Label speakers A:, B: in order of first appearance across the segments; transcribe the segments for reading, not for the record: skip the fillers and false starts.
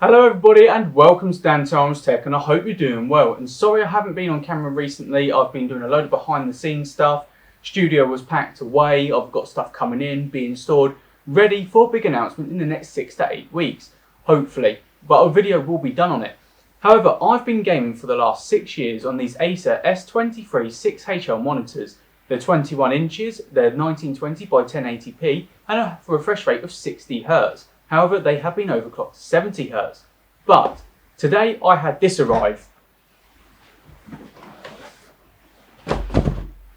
A: Hello everybody and welcome to Dan Tarn's Tech, and I hope you're doing well. And sorry I haven't been on camera recently. I've been doing a load of behind the scenes stuff. Studio was packed away. I've got stuff coming in, being stored, ready for a big announcement in the next 6 to 8 weeks, hopefully. But a video will be done on it. However, I've been gaming for the last 6 years on these Acer S23 6HL monitors. They're 21 inches, they're 1920 by 1080p and a refresh rate of 60 Hz. However, they have been overclocked to 70 Hz. But today I had this arrive.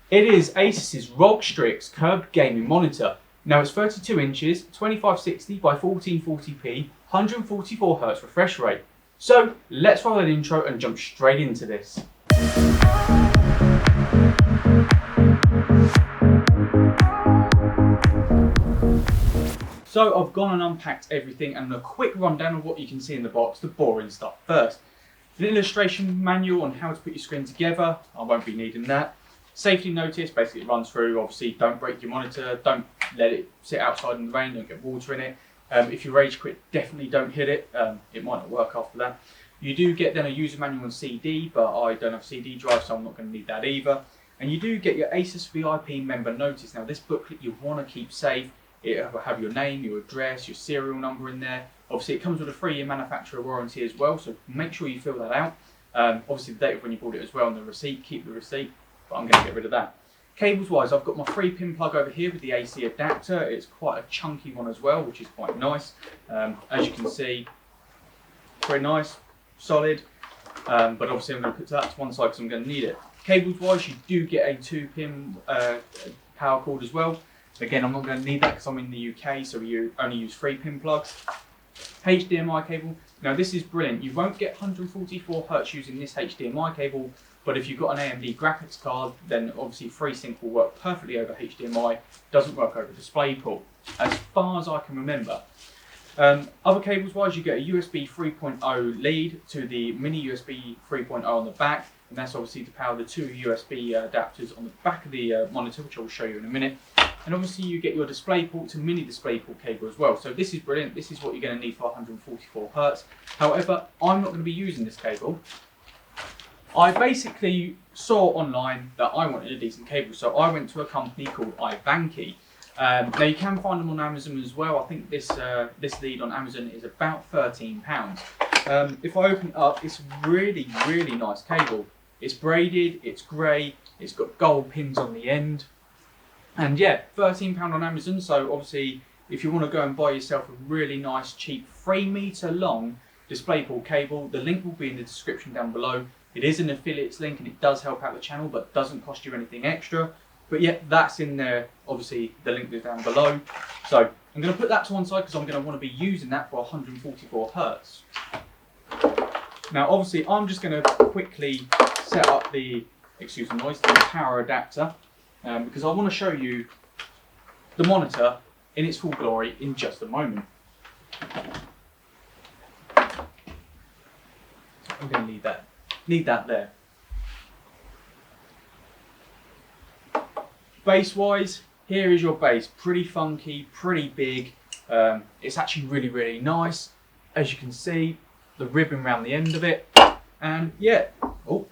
A: It is Asus's Rog Strix curved gaming monitor. Now it's 32 inches, 2560 by 1440p, 144 Hz refresh rate. So let's roll that intro and jump straight into this. So I've gone and unpacked everything, and a quick rundown of what you can see in the box, the boring stuff first. An illustration manual on how to put your screen together, I won't be needing that. Safety notice, basically it runs through, obviously don't break your monitor, don't let it sit outside in the rain, don't get water in it. If you rage quit, definitely don't hit it, it might not work after that. You do get then a user manual on CD, but I don't have a CD drive, so I'm not going to need that either. And you do get your Asus VIP member notice. Now this booklet you want to keep safe. It will have your name, your address, your serial number in there. Obviously it comes with a 3-year manufacturer warranty as well, so make sure you fill that out. Obviously the date of when you bought it as well, and the receipt, keep the receipt, but I'm going to get rid of that. Cables wise, I've got my 3-pin plug over here with the AC adapter. It's quite a chunky one as well, which is quite nice. As you can see, very nice, solid, but obviously I'm going to put that to one side because I'm going to need it. Cables wise, you do get a 2-pin power cord as well. Again, I'm not going to need that because I'm in the UK, so we only use 3-pin plugs. HDMI cable. Now this is brilliant. You won't get 144 Hz using this HDMI cable, but if you've got an AMD graphics card, then obviously FreeSync will work perfectly over HDMI. Doesn't work over Displayport, as far as I can remember. Other cables wise, you get a USB 3.0 lead to the mini USB 3.0 on the back, and that's obviously to power the 2 USB adapters on the back of the monitor, which I will show you in a minute. And obviously you get your DisplayPort to mini DisplayPort cable as well. So this is brilliant. This is what you're going to need for 144 Hz. However, I'm not going to be using this cable. I basically saw online that I wanted a decent cable, so I went to a company called iVanki. Now you can find them on Amazon as well. I think this lead on Amazon is about £13. If I open it up, it's really nice cable. It's braided, it's grey, it's got gold pins on the end. And yeah, £13 on Amazon, so obviously if you want to go and buy yourself a really nice, cheap, 3-metre long DisplayPort cable, the link will be in the description down below. It is an affiliates link and it does help out the channel, but doesn't cost you anything extra. But yeah, that's in there, obviously the link is down below. So I'm going to put that to one side because I'm going to want to be using that for 144 Hz. Now obviously I'm just going to quickly set up the, excuse the noise, the power adapter. Because I want to show you the monitor in its full glory in just a moment. I'm going to need that there. Base wise, here is your base. Pretty funky, pretty big. It's actually really nice. As you can see, the ribbon around the end of it. And yeah, oh,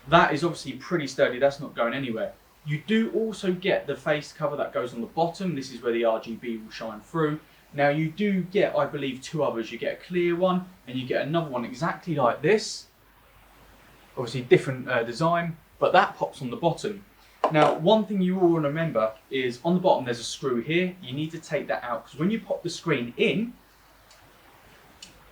A: that is obviously pretty sturdy. That's not going anywhere. You do also get the face cover that goes on the bottom. This is where the RGB will shine through. Now you do get, I believe, 2 others. You get a clear one and you get another one exactly like this. Obviously different design, but that pops on the bottom. Now one thing you will remember is on the bottom there's a screw here. You need to take that out because when you pop the screen in,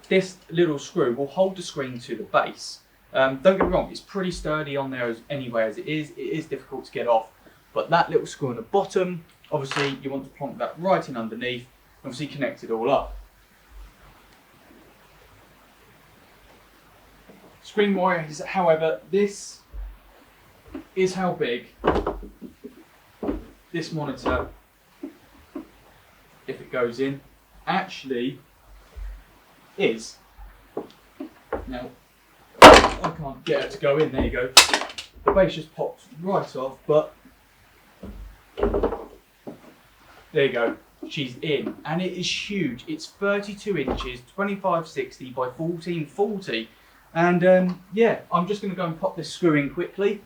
A: this little screw will hold the screen to the base. Don't get me wrong, it's pretty sturdy on there anyway as it is difficult to get off, but that little screw on the bottom, obviously you want to plonk that right in underneath, obviously connect it all up. Screen wise, however, this is how big this monitor, if it goes in, actually is. Now, I can't get it to go in, there you go. The base just pops right off, but there you go. she's in, and it is huge. It's 32 inches, 2560 by 1440, and yeah, I'm just going to go and pop this screw in quickly.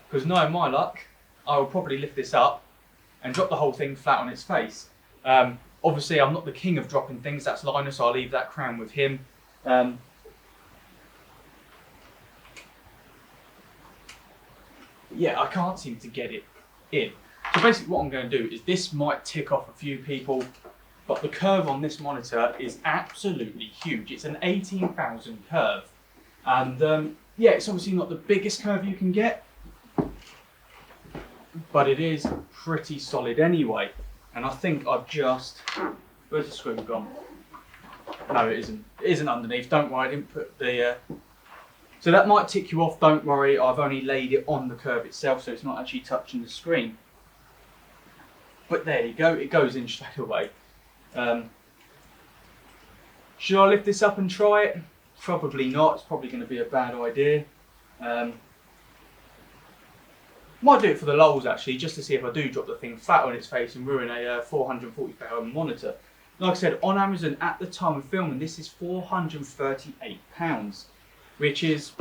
A: Because knowing my luck, I will probably lift this up and drop the whole thing flat on its face. Obviously, I'm not the king of dropping things. That's Linus, so I'll leave that crown with him. Yeah, I can't seem to get it in. So basically what I'm going to do is, this might tick off a few people, but the curve on this monitor is absolutely huge. It's an 18,000 curve. And yeah, it's obviously not the biggest curve you can get, but it is pretty solid anyway. And I think I've just, where's the screw gone? No, it isn't. It isn't underneath. Don't worry, I didn't put the, so that might tick you off. Don't worry, I've only laid it on the curve itself, so it's not actually touching the screen. But there you go, it goes in straight away. Should I lift this up and try it? Probably not. It's probably going to be a bad idea. Might do it for the lulz actually, just to see if I do drop the thing flat on its face and ruin a 440 monitor. Like I said, on Amazon at the time of filming, this is £438, which is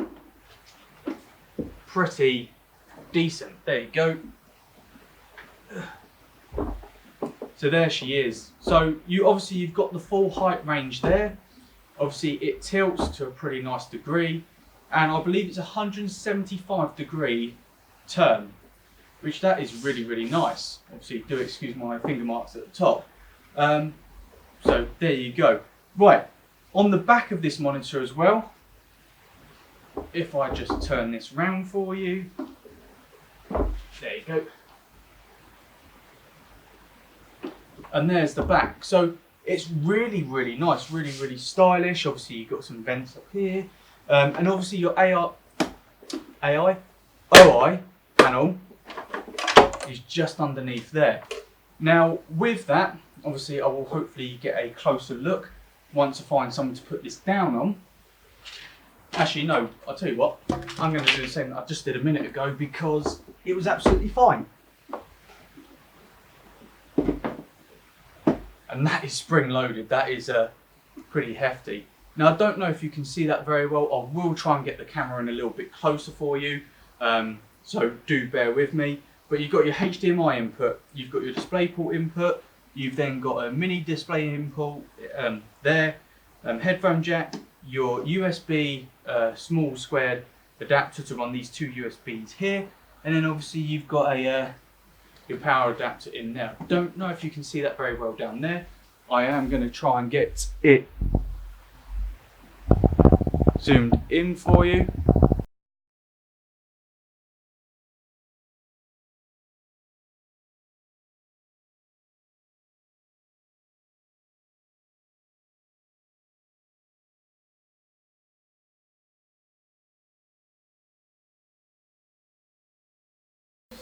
A: pretty decent. There you go. So there she is. So you've got the full height range there. Obviously it tilts to a pretty nice degree, and I believe it's a 175 degree turn, which that is really, really nice. Obviously do excuse my finger marks at the top. So there you go. Right, on the back of this monitor as well, if I just turn this round for you, there you go. And there's the back. So it's really, really nice, really, really stylish. Obviously you've got some vents up here, and obviously your OI panel is just underneath there. Now with that, obviously I will hopefully get a closer look once I find something to put this down on. Actually no, I'll tell you what, I'm going to do the same that I just did a minute ago, because it was absolutely fine. And that is spring loaded. That is pretty hefty. Now I don't know if you can see that very well. I will try and get the camera in a little bit closer for you, so do bear with me. But you've got your HDMI input, you've got your DisplayPort input, you've then got a mini display input there, headphone jack, your USB small squared adapter to run these two USBs here, and then obviously you've got a your power adapter in there. Don't know if you can see that very well down there. I am going to try and get it zoomed in for you.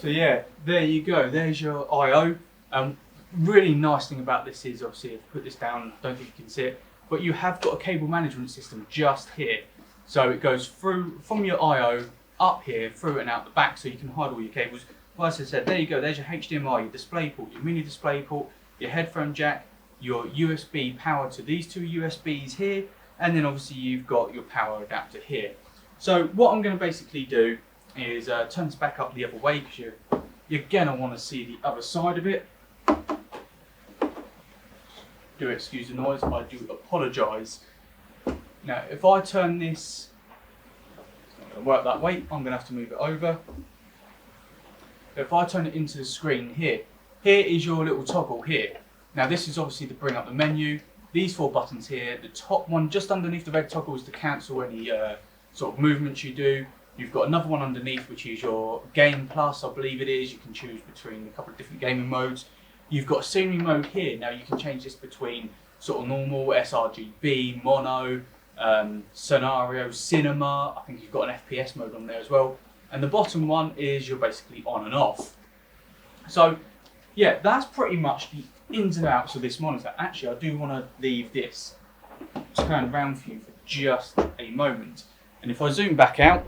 A: So yeah, there you go. There's your I/O. Really nice thing about this is, obviously, if I put this down, I don't think you can see it, but you have got a cable management system just here. So it goes through from your I/O up here, through and out the back, so you can hide all your cables. Well, as I said, there you go. There's your HDMI, your DisplayPort, your mini DisplayPort, your headphone jack, your USB power to these two USBs here, and then obviously you've got your power adapter here. So what I'm going to basically do is turn this back up the other way, because you're gonna want to see the other side of it. Do excuse the noise, I do apologise. Now if I turn this, it's not going to work that way, I'm going to have to move it over. If I turn it into the screen here, here is your little toggle here. Now this is obviously to bring up the menu. These four buttons here, the top one just underneath the red toggle is to cancel any sort of movements you do. You've got another one underneath, which is your Game Plus, I believe it is. You can choose between a couple of different gaming modes. You've got scenery mode here. Now you can change this between sort of normal, sRGB, mono, scenario, cinema. I think you've got an FPS mode on there as well. And the bottom one is you're basically on and off. So yeah, that's pretty much the ins and outs of this monitor. Actually, I do want to leave this turned around for you for just a moment. And if I zoom back out,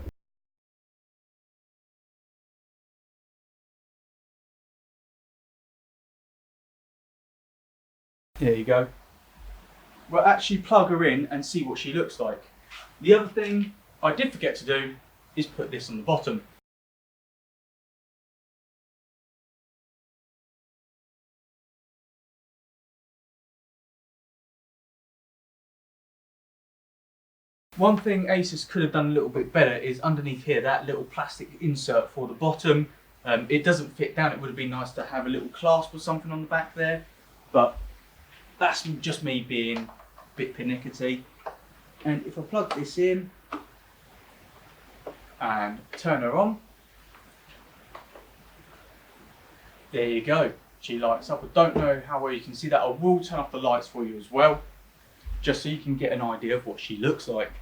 A: There you go. We'll actually plug her in and see what she looks like. The other thing I did forget to do is put this on the bottom. One thing Asus could have done a little bit better is underneath here, that little plastic insert for the bottom. It doesn't fit down. It would have been nice to have a little clasp or something on the back there, but that's just me being a bit pernickety. And if I plug this in and turn her on, there you go. She lights up. I don't know how well you can see that. I will turn off the lights for you as well, just so you can get an idea of what she looks like.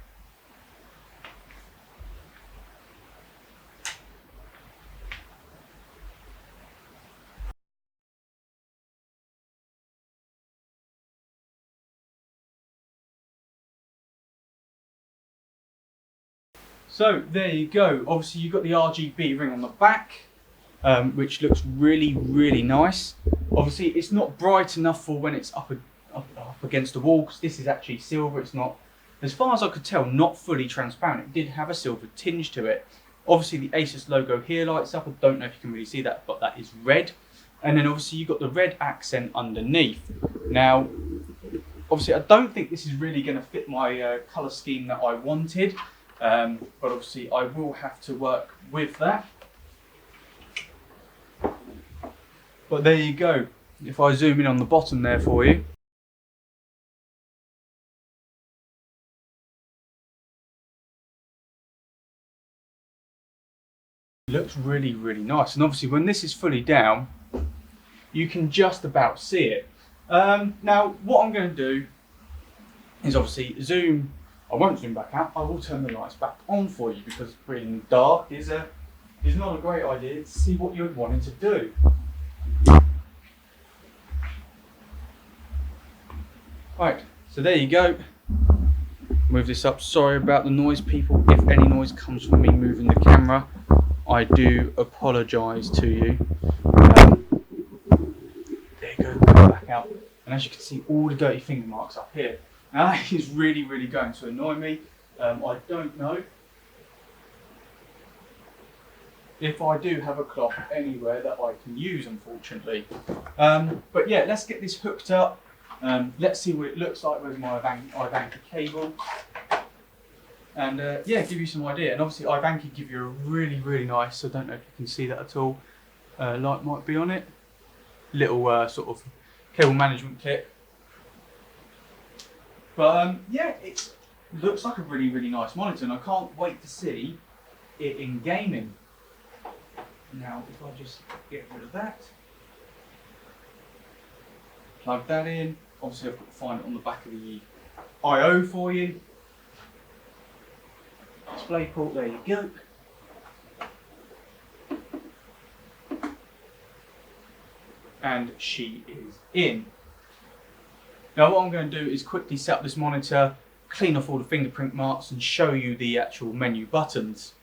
A: So there you go. Obviously you've got the RGB ring on the back, which looks really, really nice. Obviously it's not bright enough for when it's up against the wall, because this is actually silver. It's not, as far as I could tell, not fully transparent. It did have a silver tinge to it. Obviously the Asus logo here lights up. I don't know if you can really see that, but that is red. And then obviously you've got the red accent underneath. Now, obviously I don't think this is really going to fit my colour scheme that I wanted. But obviously I will have to work with that. But there you go. If I zoom in on the bottom there for you. It looks really, really nice. And obviously when this is fully down, you can just about see it. Now what I'm going to do is obviously zoom. I won't zoom back out. I will turn the lights back on for you, because being dark is not a great idea to see what you're wanting to do. Right, so there you go. Move this up. Sorry about the noise, people. If any noise comes from me moving the camera, I do apologise to you. There you go. Come back out. And as you can see, all the dirty finger marks up here. Now that is really, really going to annoy me. I don't know if I do have a cloth anywhere that I can use, unfortunately. But yeah, let's get this hooked up. Let's see what it looks like with my Hdmi cable. And yeah, give you some idea. And obviously Hdmi give you a really, really nice, I don't know if you can see that at all, light might be on it, little sort of cable management kit. But yeah, it looks like a really, really nice monitor, and I can't wait to see it in gaming. Now, if I just get rid of that, plug that in. Obviously, I've got to find it on the back of the I/O for you. Displayport, there you go. And she is in. Now what I'm going to do is quickly set up this monitor, clean off all the fingerprint marks, and show you the actual menu buttons.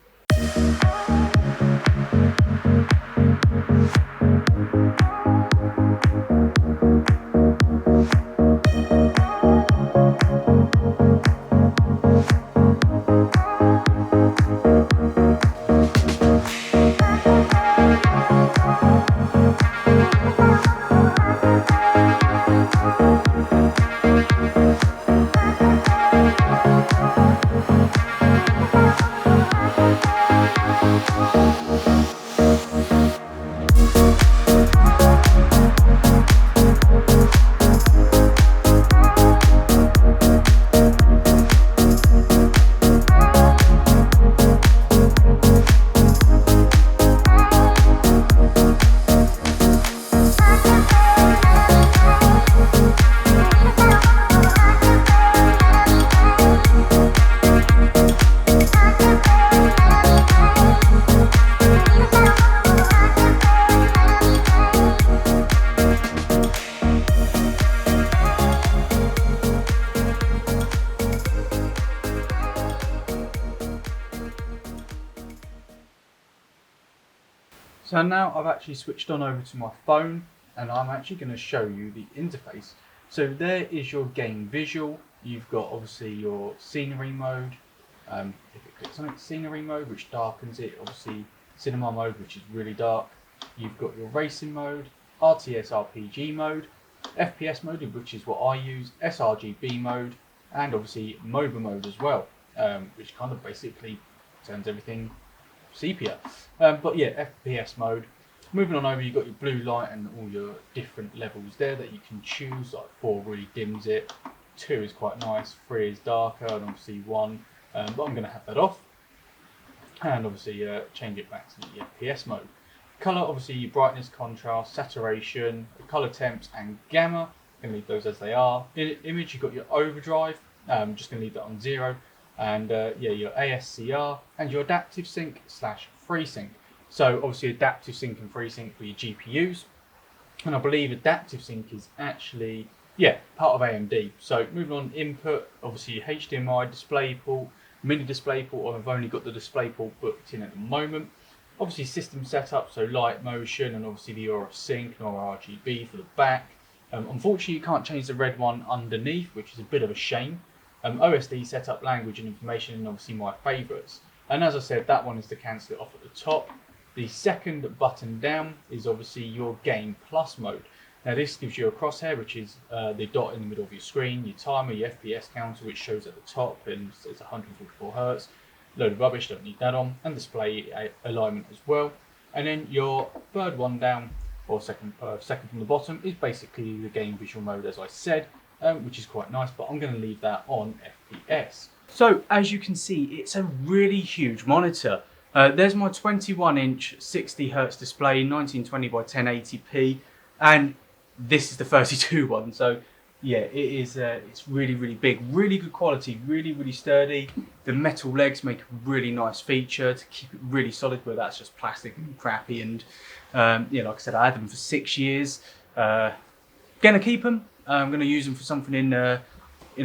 A: So now I've actually switched on over to my phone, and I'm actually going to show you the interface. So there is your game visual. You've got obviously your scenery mode. If it clicks on it, scenery mode, which darkens it. Obviously cinema mode, which is really dark. You've got your racing mode, RTS RPG mode, FPS mode, which is what I use, sRGB mode, and obviously MOBA mode as well, which kind of basically turns everything sepia. But yeah, FPS mode. Moving on over, you've got your blue light and all your different levels there that you can choose. Like 4 really dims it, 2 is quite nice, 3 is darker, and obviously 1. But I'm going to have that off, and obviously change it back to the FPS mode. Color, obviously your brightness, contrast, saturation, color temps, and gamma. I'm going to leave those as they are. In image, you've got your overdrive. I'm just going to leave that on 0, and yeah, your ASCR and your adaptive sync / FreeSync. So obviously adaptive sync and FreeSync for your GPUs, and I believe adaptive sync is actually part of AMD. So moving on, input, obviously HDMI, DisplayPort, mini DisplayPort. I've only got the DisplayPort booked in at the moment. Obviously system setup, so light, motion, and obviously the Aura Sync and Aura RGB for the back. Unfortunately, you can't change the red one underneath, which is a bit of a shame. OSD setup, language and information, and obviously my favourites. And as I said, that one is to cancel it off at the top. The second button down is obviously your Game Plus mode. Now this gives you a crosshair, which is the dot in the middle of your screen, your timer, your FPS counter, which shows at the top, and it's 144 Hz. Load of rubbish, don't need that on, and display alignment as well. And then your third one down, or second from the bottom, is basically the game visual mode, as I said, which is quite nice, but I'm going to leave that on FPS. So as you can see, it's a really huge monitor. There's my 21-inch 60Hz display, 1920 by 1080p, and this is the 32 one. So yeah, it is. It's really, really big, really good quality, really, really sturdy. The metal legs make a really nice feature to keep it really solid, where that's just plastic and crappy. And yeah, like I said, I had them for 6 years. Gonna keep them. I'm gonna use them for something in a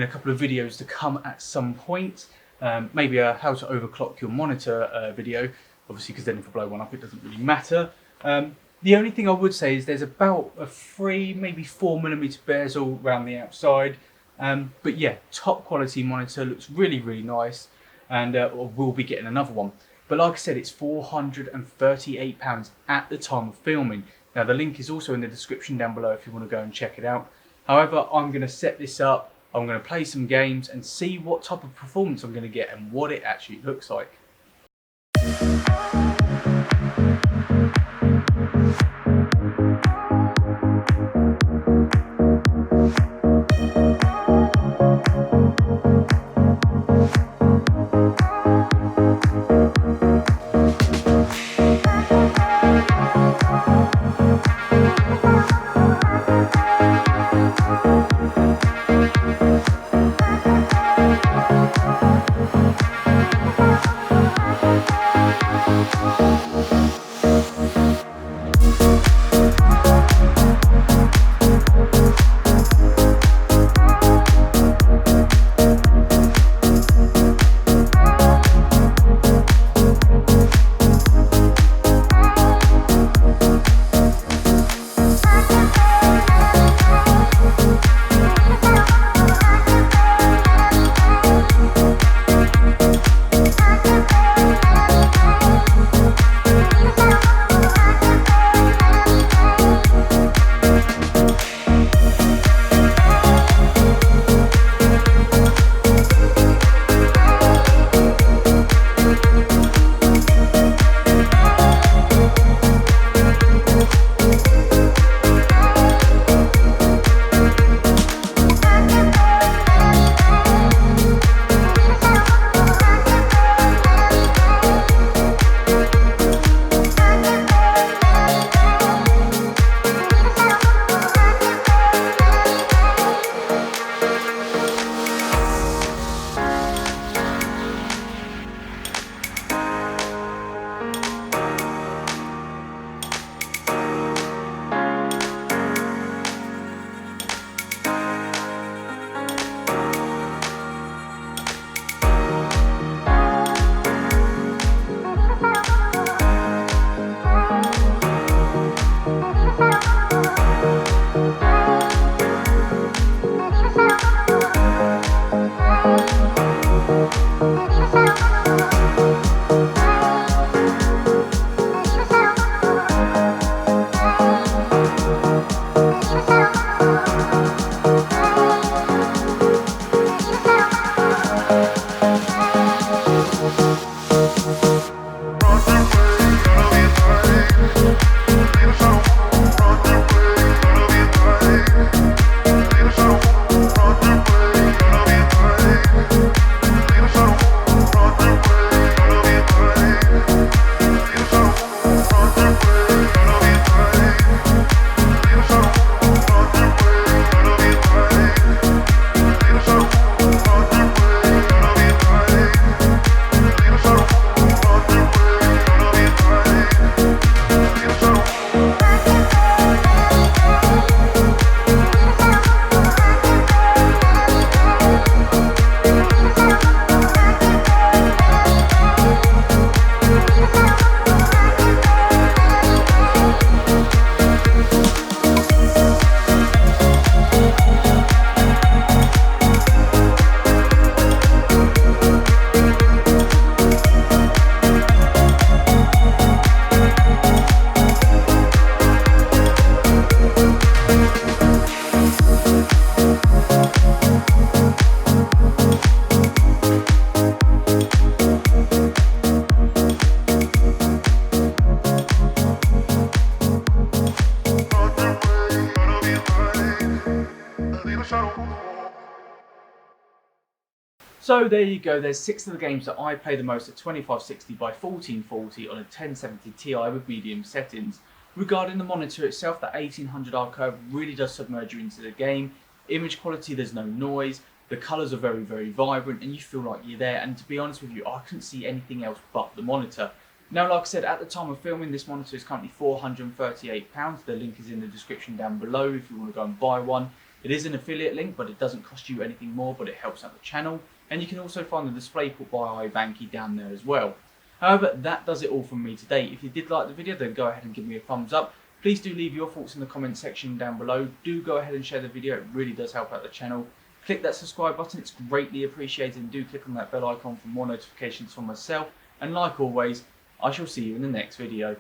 A: couple of videos to come at some point. Maybe a how to overclock your monitor video. Obviously, because then if I blow one up, it doesn't really matter. The only thing I would say is there's about a 3, maybe 4mm bezel around the outside. But yeah, top quality monitor, looks really, really nice, and we'll be getting another one. But like I said, it's £438 at the time of filming. Now the link is also in the description down below if you want to go and check it out. However, I'm going to set this up, I'm going to play some games and see what type of performance I'm going to get and what it actually looks like. So there you go, there's 6 of the games that I play the most at 2560 by 1440 on a 1070 Ti with medium settings. Regarding the monitor itself, that 1800R curve really does submerge you into the game. Image quality, there's no noise, the colours are very, very vibrant and you feel like you're there, and to be honest with you, I couldn't see anything else but the monitor. Now, like I said, at the time of filming, this monitor is currently £438. The link is in the description down below if you want to go and buy one. It is an affiliate link, but it doesn't cost you anything more, but it helps out the channel. And you can also find the Displayport by iBanky down there as well. However, that does it all from me today. If you did like the video, then go ahead and give me a thumbs up. Please do leave your thoughts in the comment section down below. Do go ahead and share the video, it really does help out the channel. Click that subscribe button, it's greatly appreciated, and do click on that bell icon for more notifications from myself. And like always, I shall see you in the next video.